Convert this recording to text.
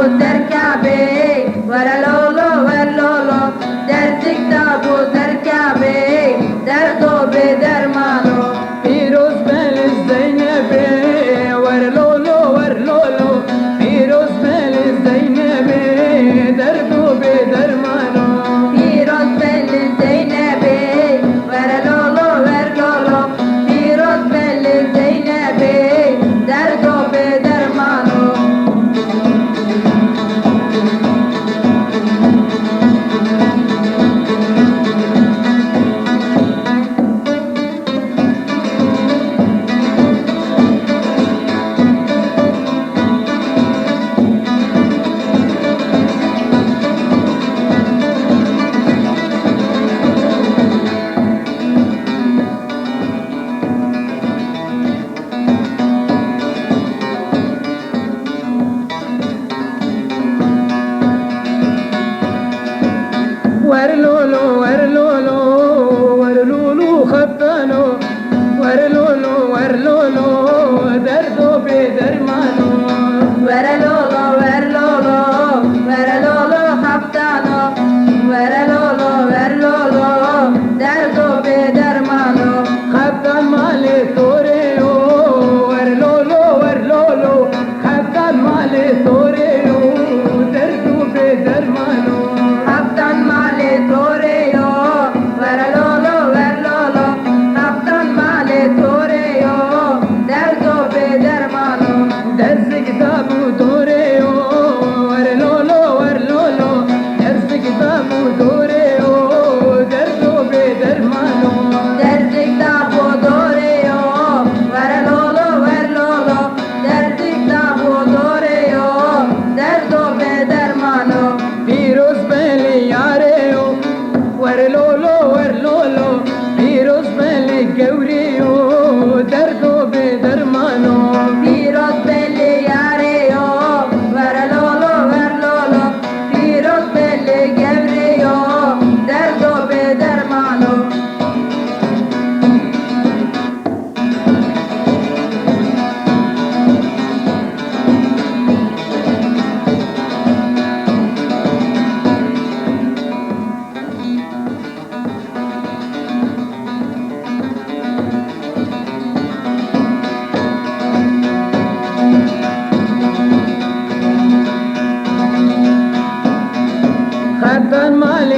تركبي ورا لولو ور لولو درس كتابو تركبي دردو بدرمانو فیروز بل زینبی ور لولو ور لولو فیروز بل زینبی دردو به درمانو فیروز بل زینبی ور لولو ور لولو فیروز بل زینبی دردو بدرمانو ور لولو ور لولو ور لولو خطانو ور لولو ور لولو دردو به درمانو ور لولو ور لولو ور لولو خفتانو ور لولو ور لولو دردو بدرمانو خطان مال توریو ور لولو ور لولو خطان مال توریو دردو به درمانو خفتان مال توریو ور لولو ور لولو خفتان مال توریو دردو بدرمانو درس کتابو توریو ور لولو ور لولو درس کتابو توریو دردو به درمانو درس کتابو توریو ور لولو ور لولو درس کتابو توریو دردو بدرمانو فیروز بلی یاریو ور لولو ور لولو فیروز بلی گوریو دردو به درمانو فیروز بلی یاریو ور لولو ور لولو فیروز بلی گوریو دردو بدرمانو خطان مال